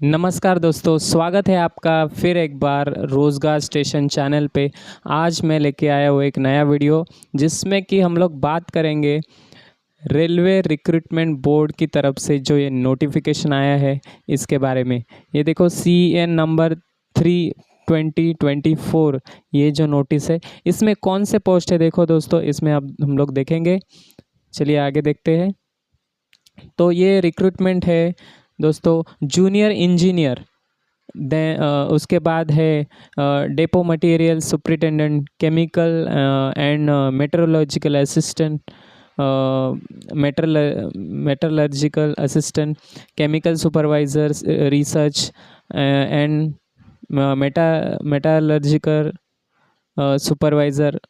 नमस्कार दोस्तों, स्वागत है आपका फिर एक बार रोज़गार स्टेशन चैनल पे। आज मैं लेके आया हूँ एक नया वीडियो जिसमें कि हम लोग बात करेंगे रेलवे रिक्रूटमेंट बोर्ड की तरफ से जो ये नोटिफिकेशन आया है इसके बारे में। ये देखो CN नंबर 3/2024 ये जो नोटिस है इसमें कौन से पोस्ट है देखो दोस्तों, इसमें अब हम लोग देखेंगे। चलिए आगे देखते हैं। तो ये रिक्रूटमेंट है दोस्तों जूनियर इंजीनियर। उसके बाद है depot material superintendent, chemical and metrological assistant, metallurgical assistant, chemical supervisor research and metallurgical supervisor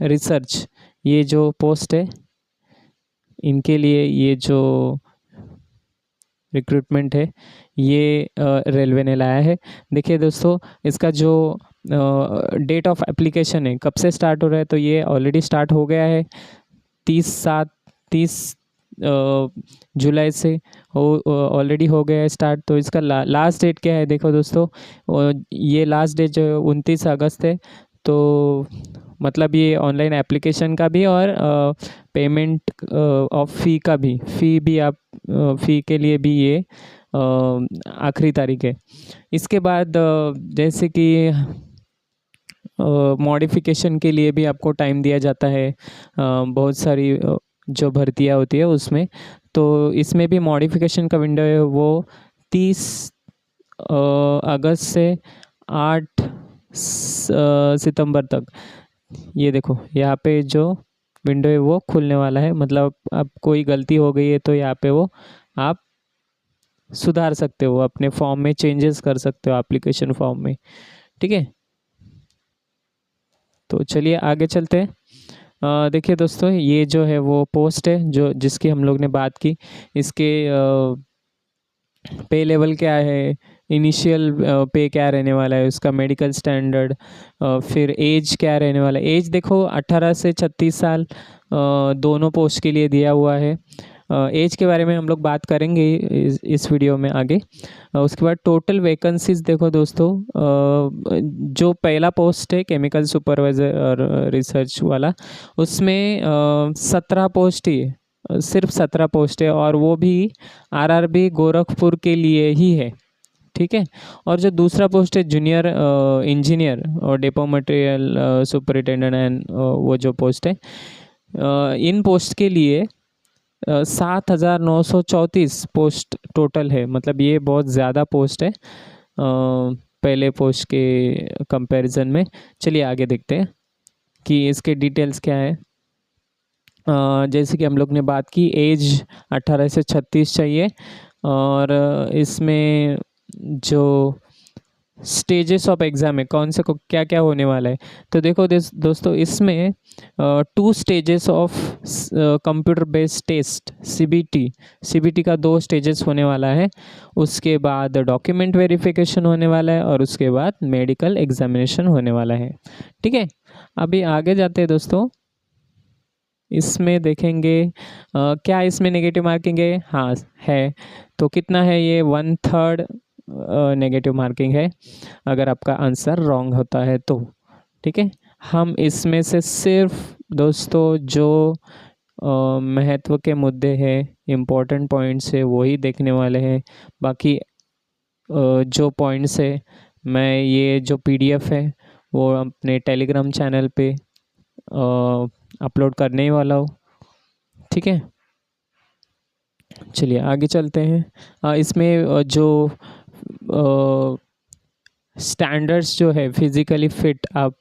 research. ये जो पोस्ट है इनके लिए ये जो रिक्रूटमेंट है ये रेलवे ने लाया है। देखिए दोस्तों, इसका जो डेट ऑफ एप्लीकेशन है कब से स्टार्ट हो रहा है, तो ये ऑलरेडी स्टार्ट हो गया है 30 जुलाई से ऑलरेडी हो गया है स्टार्ट। तो इसका लास्ट डेट क्या है देखो दोस्तों, ये लास्ट डेट जो है 29 अगस्त है। तो मतलब ये ऑनलाइन एप्लीकेशन का भी और पेमेंट ऑफ फ़ी का भी, आप फ़ी के लिए भी ये आखिरी तारीख है। इसके बाद जैसे कि मॉडिफिकेशन के लिए भी आपको टाइम दिया जाता है, बहुत सारी जो भर्तियां होती है उसमें। तो इसमें भी मॉडिफिकेशन का विंडो है वो 30 अगस्त से 8 सितंबर तक। ये देखो यहाँ पे जो विंडो है वो खुलने वाला है, मतलब अब कोई गलती हो गई है तो यहाँ पे वो आप सुधार सकते हो, अपने फॉर्म में चेंजेस कर सकते हो एप्लीकेशन फॉर्म में। ठीक है, तो चलिए आगे चलते हैं। देखिए दोस्तों, ये जो है वो पोस्ट है जो जिसकी हम लोग ने बात की। इसके पे लेवल क्या है, इनिशियल पे क्या रहने वाला है, उसका मेडिकल स्टैंडर्ड, फिर एज क्या रहने वाला है। एज देखो 18 से 36 साल दोनों पोस्ट के लिए दिया हुआ है। एज के बारे में हम लोग बात करेंगे इस वीडियो में आगे। उसके बाद टोटल वैकेंसीज देखो दोस्तों, जो पहला पोस्ट है केमिकल सुपरवाइज़र और रिसर्च वाला, उसमें 17 पोस्ट ही है, सिर्फ 17 पोस्ट है, और वो भी RRB गोरखपुर के लिए ही है। ठीक है, और जो दूसरा पोस्ट है जूनियर इंजीनियर और डेपो मटेरियल सुपरिटेंडेंट एंड वो जो पोस्ट है, इन पोस्ट के लिए 7,934 पोस्ट टोटल है। मतलब ये बहुत ज़्यादा पोस्ट है पहले पोस्ट के कंपैरिजन में। चलिए आगे देखते हैं कि इसके डिटेल्स क्या है। जैसे कि हम लोग ने बात की, एज 18 से 36 चाहिए, और इसमें जो स्टेजेस ऑफ एग्ज़ाम है कौन से को क्या क्या होने वाला है, तो देखो दोस्तों, इसमें 2 stages of computer based test CBT का 2 स्टेजेस होने वाला है। उसके बाद डॉक्यूमेंट वेरिफिकेशन होने वाला है, और उसके बाद मेडिकल एग्जामिनेशन होने वाला है। ठीक है, अभी आगे जाते हैं दोस्तों। इसमें देखेंगे क्या इसमें नेगेटिव मार्किंग है। हाँ है, तो कितना है ये 1/3 नेगेटिव मार्किंग है अगर आपका आंसर रॉन्ग होता है तो। ठीक है, हम इसमें से सिर्फ दोस्तों जो महत्व के मुद्दे हैं, इम्पोर्टेंट पॉइंट्स है, वही देखने वाले हैं। बाकी जो पॉइंट्स है मैं ये जो PDF है वो अपने टेलीग्राम चैनल पे अपलोड करने ही वाला हूँ। ठीक है, चलिए आगे चलते हैं। इसमें जो स्टैंडर्ड्स जो है, फिज़िकली फिट, आप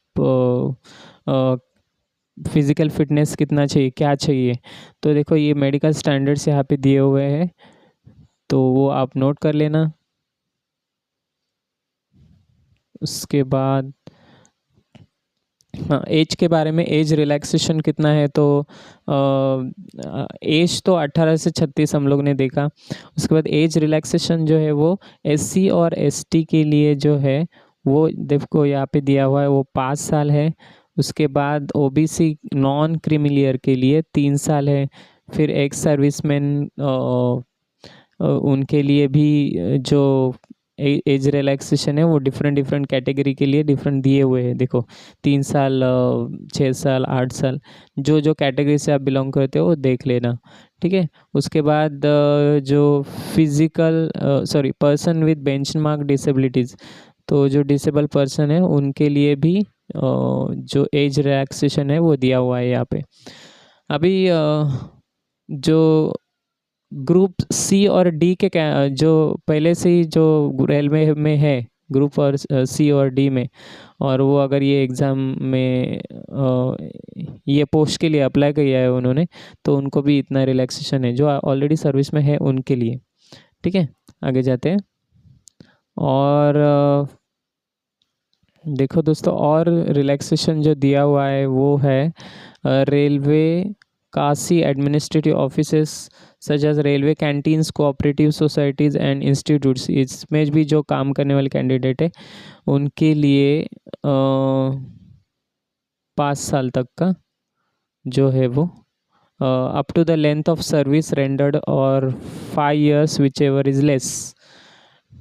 फिज़िकल फिटनेस कितना चाहिए, क्या चाहिए, तो देखो ये मेडिकल स्टैंडर्ड्स यहाँ पे दिए हुए हैं, तो वो आप नोट कर लेना। उसके बाद हाँ, एज के बारे में, एज रिलैक्सेशन कितना है, तो एज तो 18 से 36 हम लोग ने देखा। उसके बाद एज रिलैक्सेशन जो है वो SC और ST के लिए जो है वो देखो यहाँ पे दिया हुआ है, वो 5 साल है। उसके बाद OBC नॉन क्रीमिलियर के लिए 3 साल है। फिर एक्स सर्विसमैन उनके लिए भी जो एज रिलैक्सेशन है वो डिफरेंट डिफरेंट कैटेगरी के लिए डिफरेंट दिए हुए हैं। देखो 3 साल, 6 साल, 8 साल, जो जो कैटेगरी से आप बिलोंग करते हो वो देख लेना। ठीक है। उसके बाद जो physical person with benchmark disabilities, तो जो डिसेबल पर्सन है उनके लिए भी जो एज रिलैक्सेशन है वो दिया हुआ है यहाँ पे। अभी जो ग्रुप सी और डी के जो पहले से ही जो रेलवे में है ग्रुप और सी और डी में, और वो अगर ये एग्ज़ाम में ये पोस्ट के लिए अप्लाई किया है उन्होंने, तो उनको भी इतना रिलैक्सेशन है। जो ऑलरेडी सर्विस में है उनके लिए। ठीक है, आगे जाते हैं। और देखो दोस्तों, और रिलैक्सेशन जो दिया हुआ है वो है रेलवे काशी administrative offices such as railway canteens, cooperative societies and institutes. इसमें भी जो काम करने वाले कैंडिडेट है उनके लिए 5 साल तक का जो है वो up to the length of service rendered और 5 years whichever is less.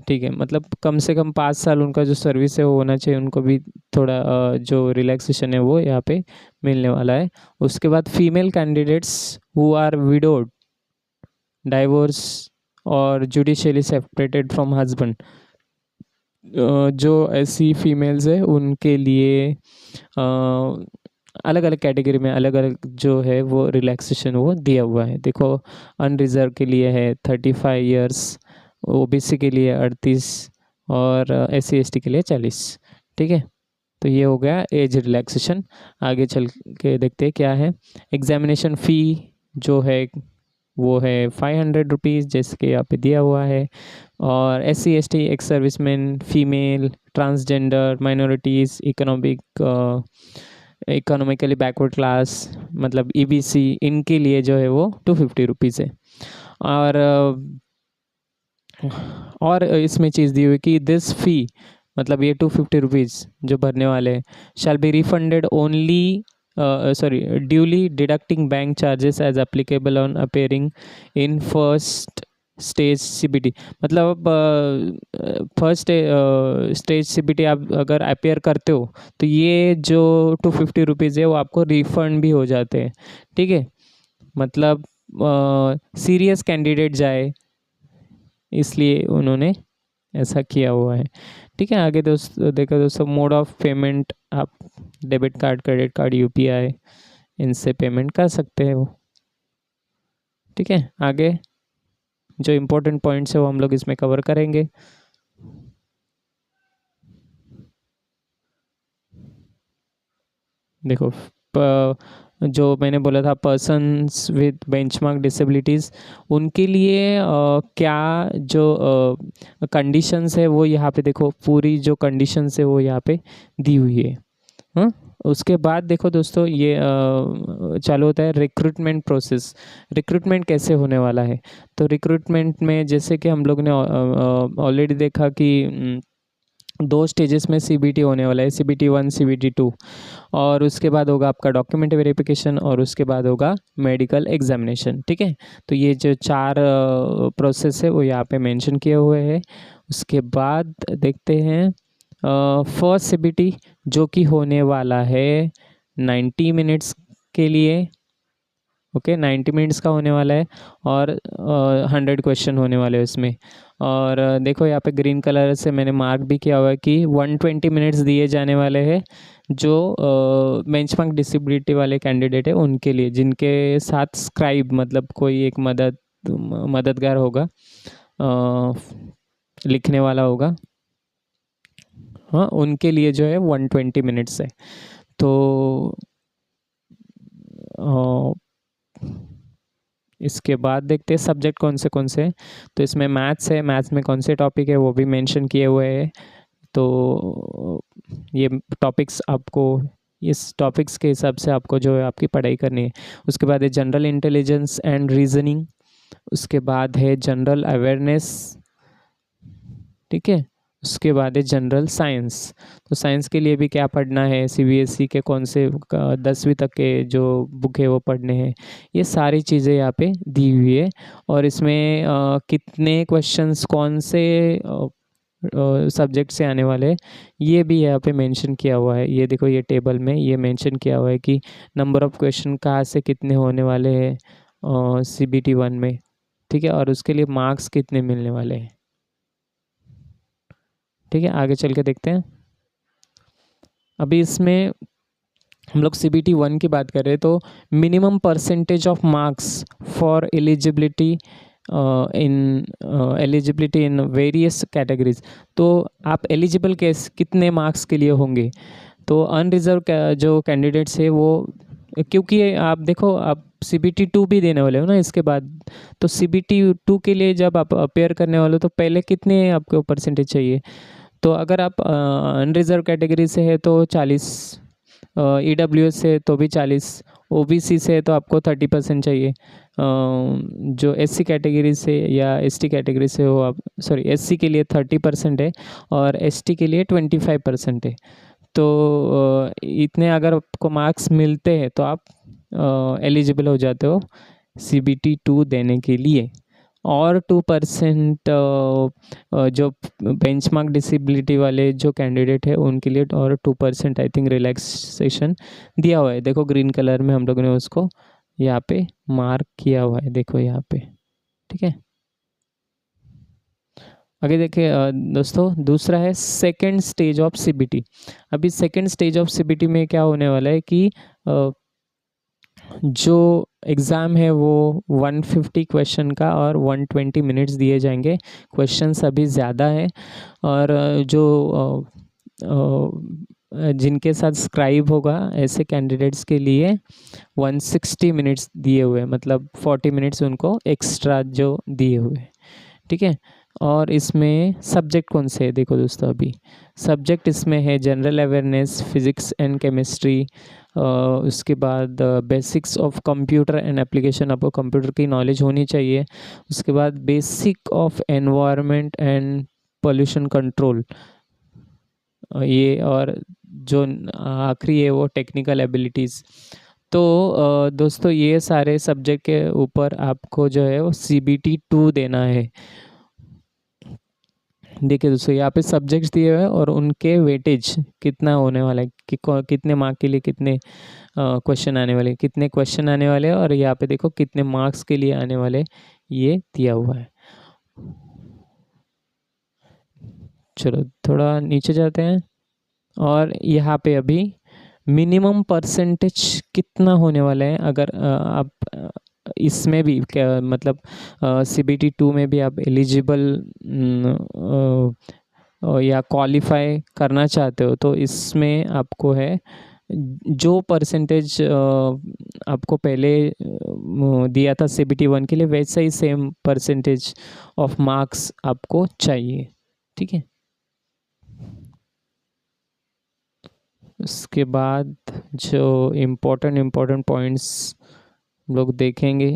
ठीक है, मतलब कम से कम 5 साल उनका जो सर्विस है वो होना चाहिए, उनको भी थोड़ा जो रिलैक्सेशन है वो यहाँ पे मिलने वाला है। उसके बाद female candidates who are widowed, divorce और जुडिशियली सेपरेटेड फ्रॉम हस्बैंड, जो ऐसी फीमेल्स है उनके लिए अलग अलग कैटेगरी में अलग अलग जो है वो रिलैक्सेशन वो दिया हुआ है। देखो अनरिजर्व के लिए है 35 years, ओबीसी के लिए 38 और SC ST के लिए 40। ठीक है, तो ये हो गया एज रिलैक्सेशन। आगे चल के देखते हैं क्या है। एग्जामिनेशन फ़ी जो है वो है 500 रुपीज़, जैसे कि यहाँ पे दिया हुआ है। और SC ST, ex serviceman, female, transgender, minorities, economically backward class मतलब EBC, इनके लिए जो है वो 250 रुपीज़ है। और इसमें चीज़ दी हुई कि दिस फ़ी मतलब ये 250 रुपीज़ जो भरने वाले हैं shall be refunded only duly deducting bank charges as applicable on appearing in first stage CBT। मतलब फर्स्ट स्टेज CBT आप अगर अपेयर करते हो तो ये जो 250 रुपीज़ है वो आपको रिफ़ंड भी हो जाते हैं। ठीक है, मतलब सीरियस कैंडिडेट जाए इसलिए उन्होंने ऐसा किया हुआ है। ठीक है, आगे देखो दोस्तों, मोड ऑफ पेमेंट आप debit card, credit card, UPI इनसे पेमेंट कर सकते हो। ठीक है, आगे जो इम्पोर्टेंट पॉइंट्स है वो हम लोग इसमें कवर करेंगे। देखो जो मैंने बोला था पर्सन्स विद बेंचमार्क डिसेबिलिटीज़, उनके लिए क्या जो कंडीशंस है वो यहाँ पे देखो, पूरी जो कंडीशंस है वो यहाँ पे दी हुई है। हाँ, उसके बाद देखो दोस्तों, ये चालू होता है रिक्रूटमेंट प्रोसेस। रिक्रूटमेंट कैसे होने वाला है, तो रिक्रूटमेंट में जैसे कि हम लोग ने ऑलरेडी देखा कि 2 स्टेजेस में CBT होने वाला है, CBT 1, CBT 2, और उसके बाद होगा आपका डॉक्यूमेंट वेरिफिकेशन और उसके बाद होगा मेडिकल एग्जामिनेशन। ठीक है, तो ये जो 4 प्रोसेस है वो यहाँ पे मेंशन किए हुए हैं। उसके बाद देखते हैं फर्स्ट CBT जो कि होने वाला है 90 मिनट्स के लिए। ओके, 90 मिनट्स का होने वाला है और 100 क्वेश्चन होने वाले हैं उसमें। और देखो यहाँ पे ग्रीन कलर से मैंने मार्क भी किया हुआ है कि 120 मिनट्स दिए जाने वाले हैं जो बेंचमार्क डिसेबिलिटी वाले कैंडिडेट है उनके लिए, जिनके साथ स्क्राइब मतलब कोई एक मददगार होगा, लिखने वाला होगा। हाँ, उनके लिए जो है 120 मिनट्स है। तो इसके बाद देखते हैं सब्जेक्ट कौन से हैं। तो इसमें मैथ्स है, मैथ्स में कौन से टॉपिक है वो भी मेंशन किए हुए हैं। तो ये टॉपिक्स आपको, इस टॉपिक्स के हिसाब से आपको जो है आपकी पढ़ाई करनी है। उसके बाद है जनरल इंटेलिजेंस एंड रीजनिंग। उसके बाद है जनरल अवेयरनेस। ठीक है, उसके बाद है जनरल साइंस। तो साइंस के लिए भी क्या पढ़ना है, CBSE के कौन से 10वीं तक के जो बुक है वो पढ़ने हैं, ये सारी चीज़ें यहाँ पे दी हुई है। और इसमें कितने क्वेश्चंस कौन से सब्जेक्ट से आने वाले हैं, ये भी यहाँ पे मेंशन किया हुआ है। ये देखो, ये टेबल में ये मेंशन किया हुआ है कि नंबर ऑफ़ क्वेश्चन कहाँ से कितने होने वाले हैं CBT 1 में, ठीक है, और उसके लिए मार्क्स कितने मिलने वाले हैं। ठीक है, आगे चल के देखते हैं। अभी इसमें हम लोग CBT 1 की बात कर रहे हैं, तो minimum percentage of marks for eligibility in various categories. तो आप एलिजिबल कितने मार्क्स के लिए होंगे, तो अनरिजर्व जो कैंडिडेट्स है वो, क्योंकि आप देखो आप CBT 2 भी देने वाले हो ना इसके बाद, तो CBT 2 के लिए जब आप अपेयर करने वाले हो तो पहले कितने आपको परसेंटेज चाहिए। तो अगर आप अनरिजर्व कैटेगरी से है तो 40, EWS से तो भी 40, OBC से तो आपको 30% चाहिए, जो SC कैटेगरी से या ST कैटेगरी से हो आप, सॉरी SC के लिए 30% है और ST के लिए 25% है। तो इतने अगर आपको मार्क्स मिलते हैं तो आप एलिजिबल हो जाते हो CBT 2 देने के लिए। और 2% जो बेंचमार्क डिसेबिलिटी वाले जो कैंडिडेट है उनके लिए और 2% आई थिंक रिलैक्सेशन दिया हुआ है। देखो ग्रीन कलर में हम लोगों ने उसको यहाँ पे मार्क किया हुआ है, देखो यहाँ पे, ठीक है। आगे देखिए दोस्तों, दूसरा है सेकेंड स्टेज ऑफ CBT। अभी सेकेंड स्टेज ऑफ CBT में क्या होने वाला है कि जो एग्ज़ाम है वो 150 क्वेश्चन का और 120 मिनट्स दिए जाएंगे। क्वेश्चंस अभी ज़्यादा है और जो जिनके साथ स्क्राइब होगा ऐसे कैंडिडेट्स के लिए 160 मिनट्स दिए हुए हैं, मतलब 40 मिनट्स उनको एक्स्ट्रा जो दिए हुए हैं, ठीक है। और इसमें सब्जेक्ट कौन से है, देखो दोस्तों, अभी सब्जेक्ट इसमें है general awareness, physics and chemistry, उसके बाद basics of computer and application, आपको कंप्यूटर की नॉलेज होनी चाहिए। उसके बाद basic of environment and pollution control, ये, और जो आखिरी है वो टेक्निकल एबिलिटीज़। तो दोस्तों ये सारे सब्जेक्ट के ऊपर आपको जो है वो CBT 2 देना है। देखिए दोस्तों, यहाँ पे सब्जेक्ट्स दिए हुए हैं और उनके वेटेज कितना होने वाला है कि कितने मार्क के लिए कितने क्वेश्चन आने वाले, कितने क्वेश्चन आने वाले हैं, और यहाँ पे देखो कितने मार्क्स के लिए आने वाले, ये दिया हुआ है। चलो थोड़ा नीचे जाते हैं, और यहाँ पे अभी मिनिमम परसेंटेज कितना होने वाला है अगर आप इसमें भी क्या मतलब CBT 2 में भी आप एलिजिबल या क्वालिफाई करना चाहते हो, तो इसमें आपको है जो परसेंटेज आपको पहले दिया था CBT 1 के लिए, वैसा ही सेम परसेंटेज ऑफ मार्क्स आपको चाहिए, ठीक है। उसके बाद जो इम्पोर्टेंट पॉइंट्स लोग देखेंगे,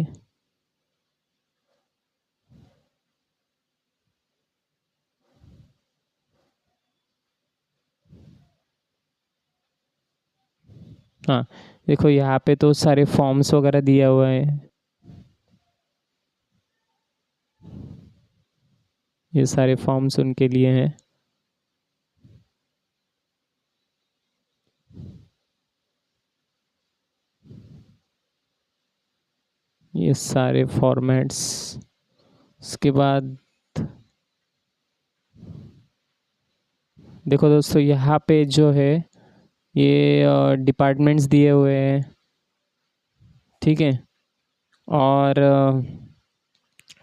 हाँ देखो यहाँ पे तो सारे फॉर्म्स वगैरह दिया हुआ है, ये सारे फॉर्म्स उनके लिए हैं। ये सारे फॉर्मेट्स, उसके बाद देखो दोस्तों यहाँ पे जो है ये डिपार्टमेंट्स दिए हुए हैं, ठीक है, और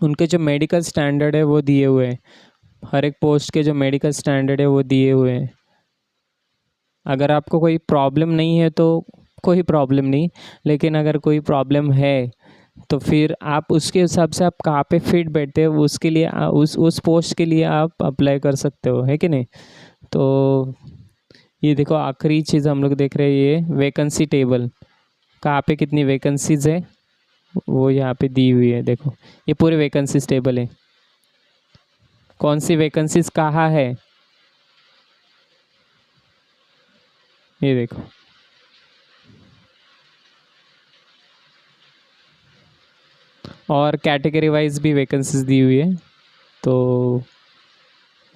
उनके जो मेडिकल स्टैंडर्ड है वो दिए हुए हैं, हर एक पोस्ट के जो मेडिकल स्टैंडर्ड है वो दिए हुए हैं। अगर आपको कोई प्रॉब्लम नहीं है तो कोई प्रॉब्लम नहीं, लेकिन अगर कोई प्रॉब्लम है तो फिर आप उसके हिसाब से आप कहाँ पे फिट बैठते हो उसके लिए उस पोस्ट के लिए आप अप्लाई कर सकते हो, है कि नहीं। तो ये देखो आखिरी चीज़ हम लोग देख रहे हैं, ये वैकेंसी टेबल, कहाँ पे कितनी वैकेंसीज़ है वो यहाँ पे दी हुई है। देखो ये पूरे वैकेंसीज टेबल है, कौन सी वैकेंसीज कहाँ है, ये देखो। और कैटेगरी वाइज भी वैकेंसीज दी हुई है, तो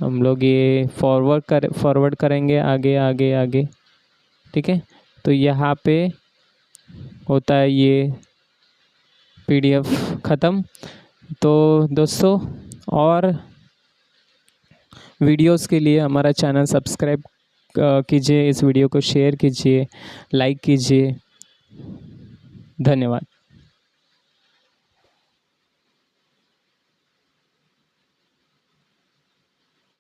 हम लोग ये फॉरवर्ड करेंगे आगे आगे आगे, ठीक है। तो यहाँ पे होता है ये PDF ख़त्म। तो दोस्तों, और वीडियोस के लिए हमारा चैनल सब्सक्राइब कीजिए, इस वीडियो को शेयर कीजिए, लाइक कीजिए। धन्यवाद।